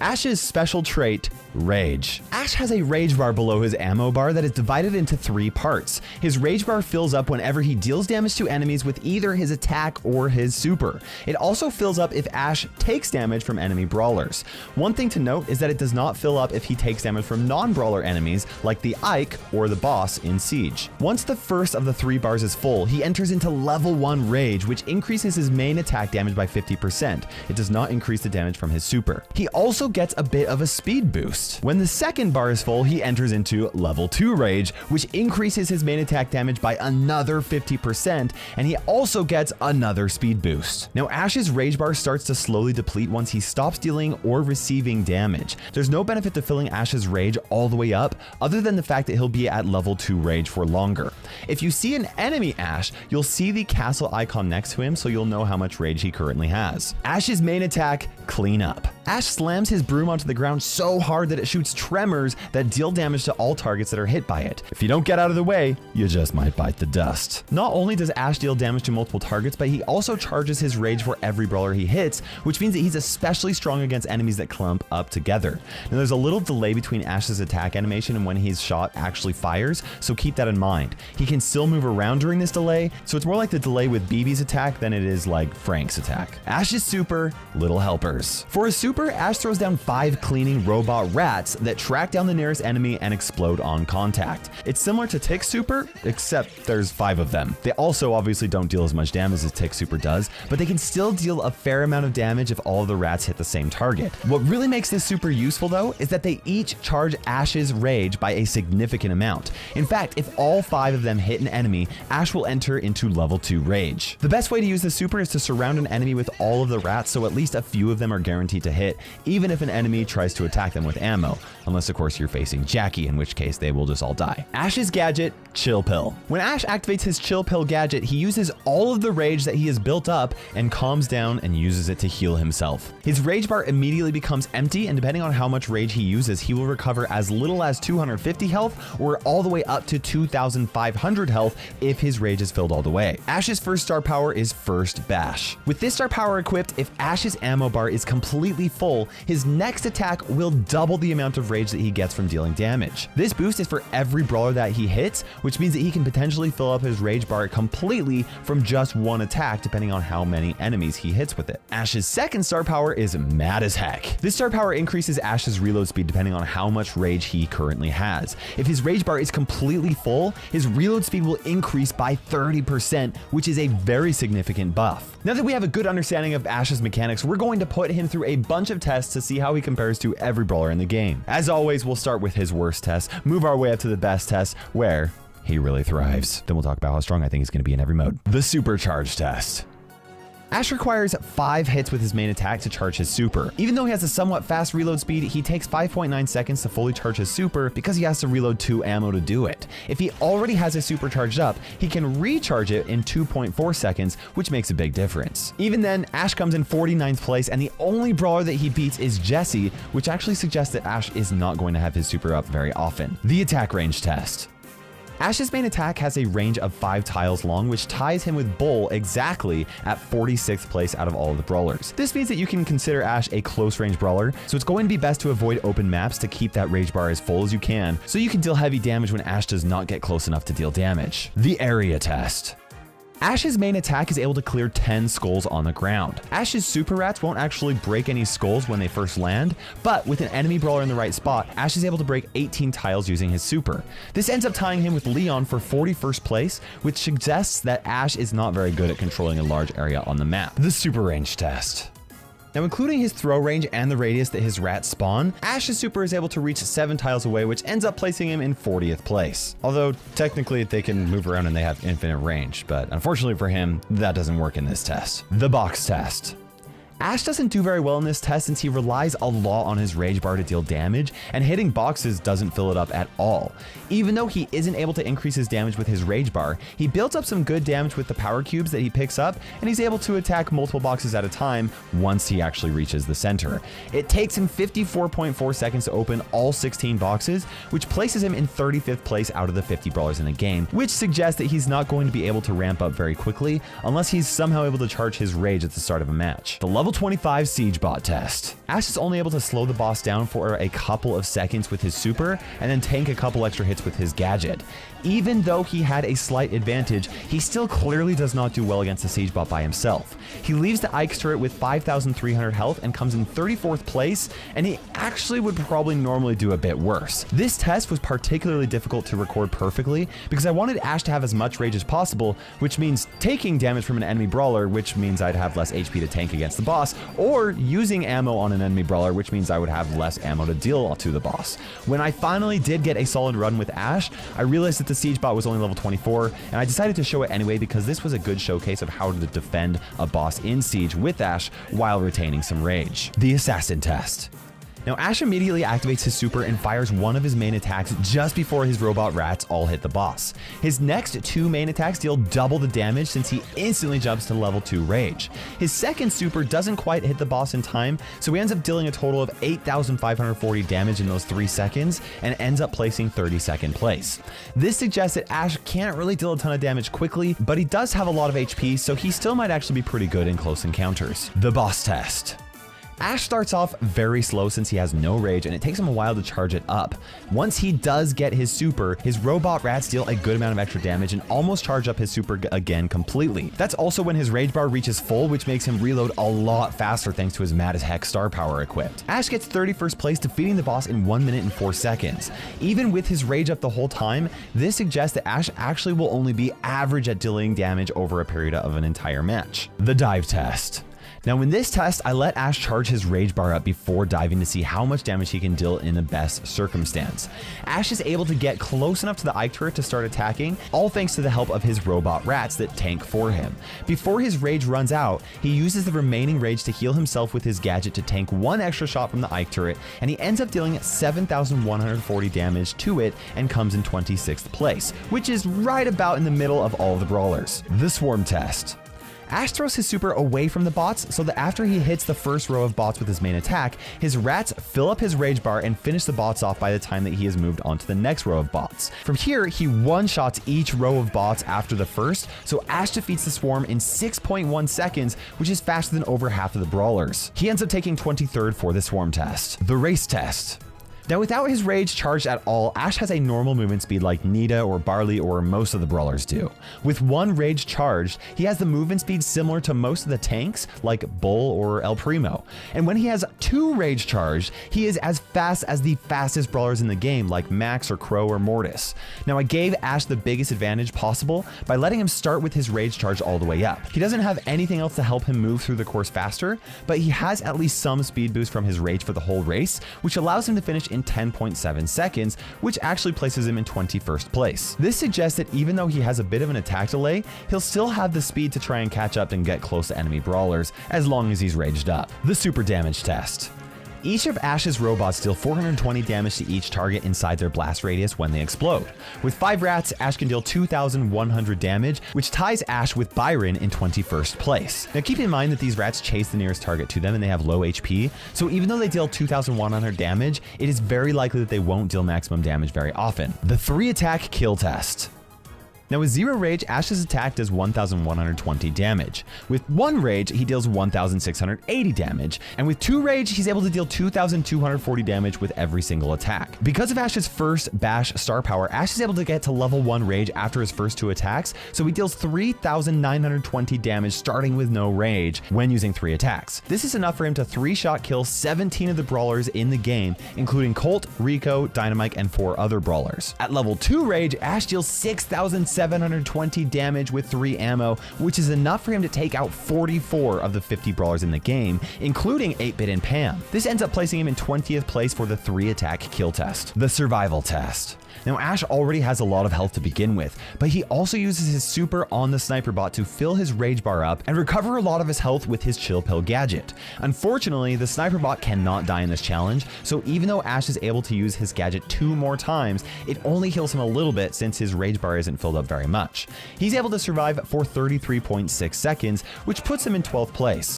Ash's special trait, Rage. Ash has a rage bar below his ammo bar that is divided into 3 parts. His rage bar fills up whenever he deals damage to enemies with either his attack or his super. It also fills up if Ash takes damage from enemy brawlers. One thing to note is that it does not fill up if he takes damage from non-brawler enemies like the Ike or the boss in Siege. Once the first of the 3 bars is full, he enters into level 1 Rage, which increases his main attack damage by 50%. It does not increase the damage from his super. He also gets a bit of a speed boost. When the second bar is full, he enters into level 2 Rage, which increases his main attack damage by another 50%, and he also gets another speed boost. Now, Ash's rage bar starts to slowly deplete once he stops dealing or receiving damage. There's no benefit to filling Ash's rage all the way up, other than the fact that he'll be at level 2 Rage for longer. If you see an enemy Ash, you'll see the castle icon next to him, so you'll know how much rage he currently has. Ash's main attack, Clean Up. Ash slams his broom onto the ground so hard that it shoots tremors that deal damage to all targets that are hit by it. If you don't get out of the way, you just might bite the dust. Not only does Ash deal damage to multiple targets, but he also charges his rage for every brawler he hits, which means that he's especially strong against enemies that clump up together. Now, there's a little delay between Ash's attack animation and when his shot actually fires, so keep that in mind. He can still move around during this delay, so it's more like the delay with BB's attack than it is like Frank's attack. Ash's super, Little Helpers. For his super, Ash throws down 5 cleaning robot rats that track down the nearest enemy and explode on contact. It's similar to Tick's super, except there's 5 of them. They also obviously don't deal as much damage as Tick's super does, but they can still deal a fair amount of damage if all of the rats hit the same target. What really makes this super useful though is that they each charge Ash's rage by a significant amount. In fact, if all 5 of them hit an enemy, Ash will enter into level 2 Rage. The best way to use this super is to surround an enemy with all of the rats so at least a few of them are guaranteed to hit, even if an enemy tries to attack them with ammo. Unless of course you're facing Jackie, in which case they will just all die. Ash's gadget, Chill Pill. When Ash activates his Chill Pill gadget, he uses all of the rage that he has built up and calms down and uses it to heal himself. His rage bar immediately becomes empty, and depending on how much rage he uses, he will recover as little as 250 health or all the way up to 2,500 health if his rage is filled all the way. Ash's first star power is First Bash. With this star power equipped, if Ash's ammo bar is completely full, his next attack will double the amount of rage that he gets from dealing damage. This boost is for every brawler that he hits, which means that he can potentially fill up his rage bar completely from just one attack, depending on how many enemies he hits with it. Ash's second star power is Mad as Heck. This star power increases Ash's reload speed depending on how much rage he currently has. If his rage bar is completely full, his reload speed will increase by 30%, which is a very significant buff. Now that we have a good understanding of Ash's mechanics, we're going to put him through a bunch of tests to see how he compares to every brawler in the game. As always, we'll start with his worst test, move our way up to the best test, where he really thrives. Then we'll talk about how strong I think he's going to be in every mode. The Supercharge test. Ash requires 5 hits with his main attack to charge his super. Even though he has a somewhat fast reload speed, he takes 5.9 seconds to fully charge his super because he has to reload 2 ammo to do it. If he already has his super charged up, he can recharge it in 2.4 seconds, which makes a big difference. Even then, Ash comes in 49th place, and the only brawler that he beats is Jesse, which actually suggests that Ash is not going to have his super up very often. The attack range test. Ash's main attack has a range of 5 tiles long, which ties him with Bull exactly at 46th place out of all of the brawlers. This means that you can consider Ash a close range brawler, so it's going to be best to avoid open maps to keep that rage bar as full as you can, so you can deal heavy damage when Ash does not get close enough to deal damage. The area test. Ash's main attack is able to clear 10 skulls on the ground. Ash's super rats won't actually break any skulls when they first land, but with an enemy brawler in the right spot, Ash is able to break 18 tiles using his super. This ends up tying him with Leon for 41st place, which suggests that Ash is not very good at controlling a large area on the map. The super range test. Now, including his throw range and the radius that his rats spawn, Ash's super is able to reach 7 tiles away, which ends up placing him in 40th place. Although, technically, they can move around and they have infinite range, but unfortunately for him, that doesn't work in this test. The box test. Ash doesn't do very well in this test since he relies a lot on his rage bar to deal damage, and hitting boxes doesn't fill it up at all. Even though he isn't able to increase his damage with his rage bar, he builds up some good damage with the power cubes that he picks up, and he's able to attack multiple boxes at a time once he actually reaches the center. It takes him 54.4 seconds to open all 16 boxes, which places him in 35th place out of the 50 brawlers in the game, which suggests that he's not going to be able to ramp up very quickly unless he's somehow able to charge his rage at the start of a match. The Level 25 Siege Bot Test. Ash is only able to slow the boss down for a couple of seconds with his super, and then tank a couple extra hits with his gadget. Even though he had a slight advantage, he still clearly does not do well against the Siege Bot by himself. He leaves the Ike's turret with 5,300 health and comes in 34th place, and he actually would probably normally do a bit worse. This test was particularly difficult to record perfectly because I wanted Ash to have as much rage as possible, which means taking damage from an enemy brawler, which means I'd have less HP to tank against the boss, or using ammo on an enemy brawler, which means I would have less ammo to deal to the boss. When I finally did get a solid run with Ash, I realized that the Siege Bot was only level 24, and I decided to show it anyway because this was a good showcase of how to defend a boss in Siege with Ash while retaining some rage. The Assassin Test. Now, Ash immediately activates his super and fires one of his main attacks just before his robot rats all hit the boss. His next two main attacks deal double the damage since he instantly jumps to level 2 rage. His second super doesn't quite hit the boss in time, so he ends up dealing a total of 8,540 damage in those 3 seconds and ends up placing 32nd place. This suggests that Ash can't really deal a ton of damage quickly, but he does have a lot of HP, so he still might actually be pretty good in close encounters. The Boss Test. Ash starts off very slow since he has no rage, and it takes him a while to charge it up. Once he does get his super, his robot rats deal a good amount of extra damage and almost charge up his super again completely. That's also when his rage bar reaches full, which makes him reload a lot faster thanks to his mad as heck star power equipped. Ash gets 31st place, defeating the boss in 1 minute and 4 seconds. Even with his rage up the whole time, this suggests that Ash actually will only be average at dealing damage over a period of an entire match. The Dive Test. Now, in this test, I let Ash charge his rage bar up before diving to see how much damage he can deal in the best circumstance. Ash is able to get close enough to the Ike turret to start attacking, all thanks to the help of his robot rats that tank for him. Before his rage runs out, he uses the remaining rage to heal himself with his gadget to tank one extra shot from the Ike turret, and he ends up dealing 7,140 damage to it and comes in 26th place, which is right about in the middle of all the brawlers. The Swarm Test. Ash throws his super away from the bots so that after he hits the first row of bots with his main attack, his rats fill up his rage bar and finish the bots off by the time that he has moved on to the next row of bots. From here, he one-shots each row of bots after the first, so Ash defeats the swarm in 6.1 seconds, which is faster than over half of the brawlers. He ends up taking 23rd for the Swarm Test. The Race Test. Now, without his rage charged at all, Ash has a normal movement speed like Nita or Barley or most of the brawlers do. With one rage charged, he has the movement speed similar to most of the tanks like Bull or El Primo. And when he has two rage charged, he is as fast as the fastest brawlers in the game like Max or Crow or Mortis. Now, I gave Ash the biggest advantage possible by letting him start with his rage charge all the way up. He doesn't have anything else to help him move through the course faster, but he has at least some speed boost from his rage for the whole race, which allows him to finish in 10.7 seconds, which actually places him in 21st place. This suggests that even though he has a bit of an attack delay, he'll still have the speed to try and catch up and get close to enemy brawlers as long as he's raged up. The Super Damage Test. Each of Ash's robots deal 420 damage to each target inside their blast radius when they explode. With 5 rats, Ash can deal 2,100 damage, which ties Ash with Byron in 21st place. Now keep in mind that these rats chase the nearest target to them and they have low HP, so even though they deal 2,100 damage, it is very likely that they won't deal maximum damage very often. The 3-attack kill test. Now with 0 rage, Ash's attack does 1,120 damage. With 1 rage, he deals 1,680 damage. And with 2 rage, he's able to deal 2,240 damage with every single attack. Because of Ash's first bash star power, Ash is able to get to level 1 rage after his first 2 attacks, so he deals 3,920 damage starting with no rage when using 3 attacks. This is enough for him to 3-shot kill 17 of the brawlers in the game, including Colt, Rico, Dynamite, and 4 other brawlers. At level 2 rage, Ash deals 6,720 damage with 3 ammo, which is enough for him to take out 44 of the 50 brawlers in the game, including 8-Bit and Pam. This ends up placing him in 20th place for the 3-attack kill test. The Survival Test. Now Ash already has a lot of health to begin with, but he also uses his super on the sniper bot to fill his rage bar up and recover a lot of his health with his chill pill gadget. Unfortunately, the sniper bot cannot die in this challenge, so even though Ash is able to use his gadget 2 more times, it only heals him a little bit since his rage bar isn't filled up very much. He's able to survive for 33.6 seconds, which puts him in 12th place.